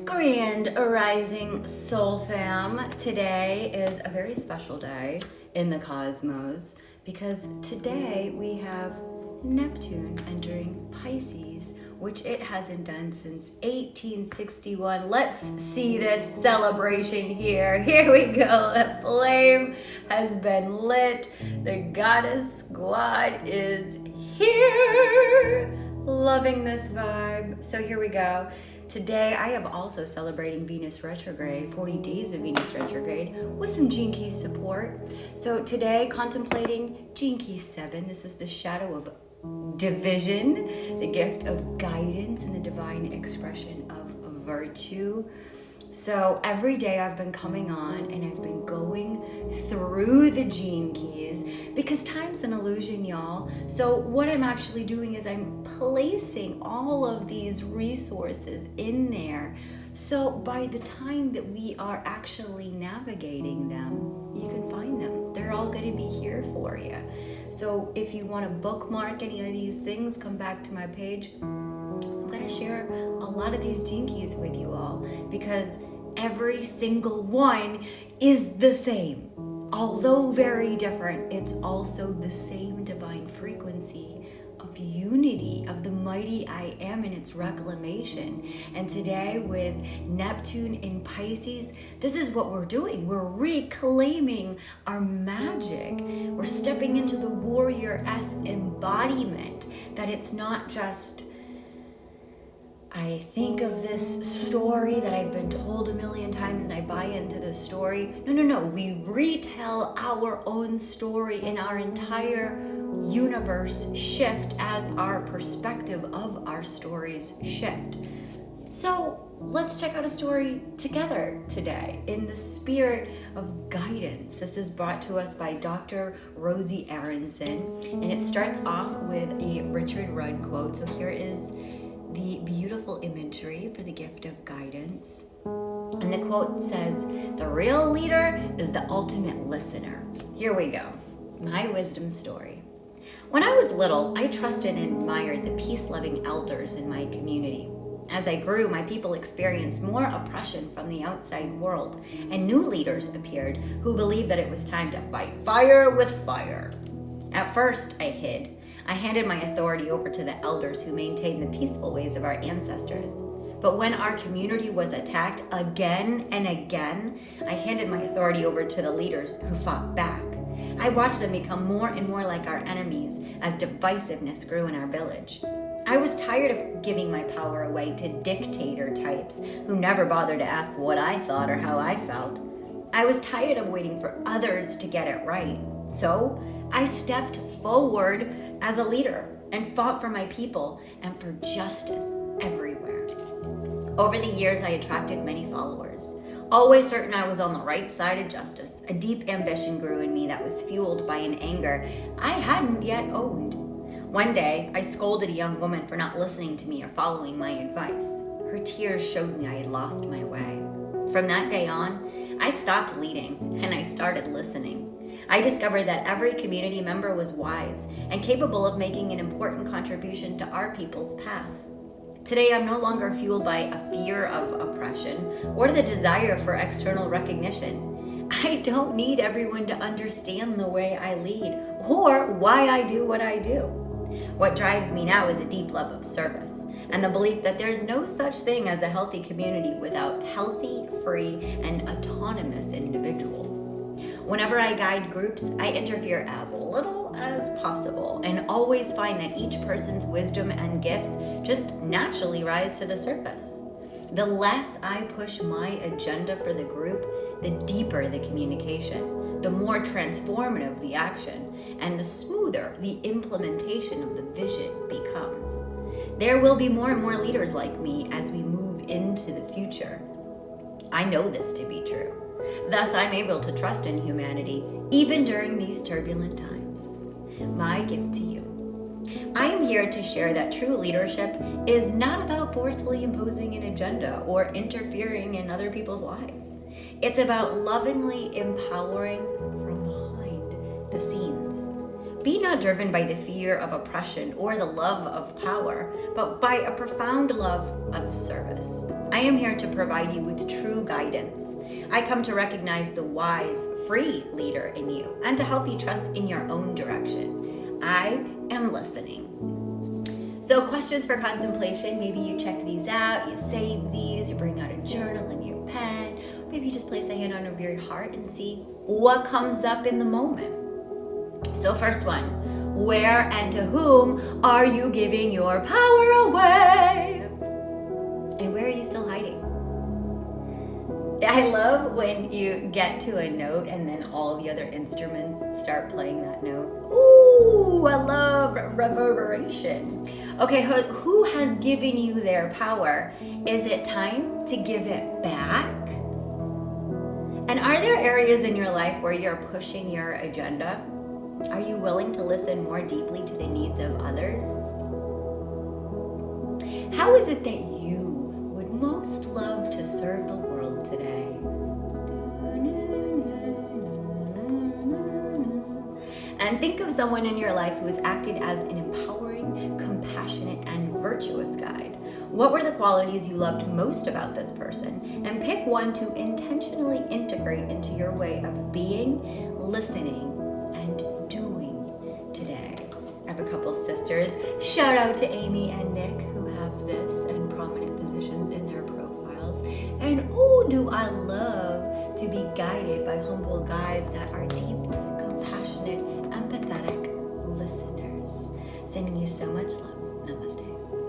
Grand Rising Soul Fam. Today is a very special day in the cosmos because today we have Neptune entering Pisces, which it hasn't done since 1861. Let's see this celebration here. Here we go. The flame has been lit. The goddess squad is here. Loving this vibe. So here we go. Today, I am also celebrating Venus retrograde, 40 days of Venus retrograde, with some Gene Key support. So today, contemplating Gene Key 7. This is the shadow of division, the gift of guidance, and the divine expression of virtue. So every day I've been coming on and I've been going through the Gene Keys because time's an illusion, y'all. So what I'm actually doing is I'm placing all of these resources in there. So by the time that we are actually navigating them, you can find them. They're all going to be here for you. So if you want to bookmark any of these things, come back to my page. I'm going to share a lot of these Gene Keys with you all because every single one is the same. Although very different, it's also the same divine frequency of unity, of the mighty I am in its reclamation. And today with Neptune in Pisces, this is what we're doing. We're reclaiming our magic. We're stepping into the warrior-esque embodiment that it's not just I think of this story that I've been told a million times and I buy into this story. No. We retell our own story in our entire universe shift as our perspective of our stories shift. So let's check out a story together today in the spirit of guidance. This is brought to us by Dr. Rosy Aronson, and it starts off with a Richard Rudd quote. So here is the beautiful imagery for the gift of guidance. And the quote says, "The real leader is the ultimate listener." Here we go. My wisdom story. When I was little, I trusted and admired the peace-loving elders in my community. As I grew, my people experienced more oppression from the outside world, and new leaders appeared who believed that it was time to fight fire with fire. At first, I hid. I handed my authority over to the elders who maintained the peaceful ways of our ancestors. But when our community was attacked again and again, I handed my authority over to the leaders who fought back. I watched them become more and more like our enemies as divisiveness grew in our village. I was tired of giving my power away to dictator types who never bothered to ask what I thought or how I felt. I was tired of waiting for others to get it right. So I stepped forward as a leader and fought for my people and for justice everywhere. Over the years, I attracted many followers. Always certain I was on the right side of justice, a deep ambition grew in me that was fueled by an anger I hadn't yet owned. One day, I scolded a young woman for not listening to me or following my advice. Her tears showed me I had lost my way. From that day on, I stopped leading and I started listening. I discovered that every community member was wise and capable of making an important contribution to our people's path. Today, I'm no longer fueled by a fear of oppression or the desire for external recognition. I don't need everyone to understand the way I lead or why I do what I do. What drives me now is a deep love of service and the belief that there's no such thing as a healthy community without healthy, free, and autonomous individuals. Whenever I guide groups, I interfere as little as possible and always find that each person's wisdom and gifts just naturally rise to the surface. The less I push my agenda for the group, the deeper the communication, the more transformative the action, and the smoother the implementation of the vision becomes. There will be more and more leaders like me as we move into the future. I know this to be true. Thus, I'm able to trust in humanity, even during these turbulent times. My gift to you. I am here to share that true leadership is not about forcefully imposing an agenda or interfering in other people's lives. It's about lovingly empowering from behind the scenes. be not driven by the fear of oppression or the love of power, but by a profound love of service. I am here to provide you with true guidance. I come to recognize the wise, free leader in you and to help you trust in your own direction. I am listening. So questions for contemplation, maybe you check these out, you save these, you bring out a journal and your pen, maybe you just place a hand on over your heart and see what comes up in the moment. So first one, where and to whom are you giving your power away? And where are you still hiding? I love when you get to a note and then all the other instruments start playing that note. Ooh, I love reverberation. Okay, who has given you their power? Is it time to give it back? And are there areas in your life where you're pushing your agenda? Are you willing to listen more deeply to the needs of others? How is it that you would most love to serve the world today? And think of someone in your life who has acted as an empowering, compassionate, and virtuous guide. What were the qualities you loved most about this person? And pick one to intentionally integrate into your way of being, listening, and doing today. I have a couple sisters. Shout out to Amy and Nick who have this and prominent positions in their profiles. And oh, do I love to be guided by humble guides that are deep, compassionate, empathetic listeners. Sending you so much love. Namaste.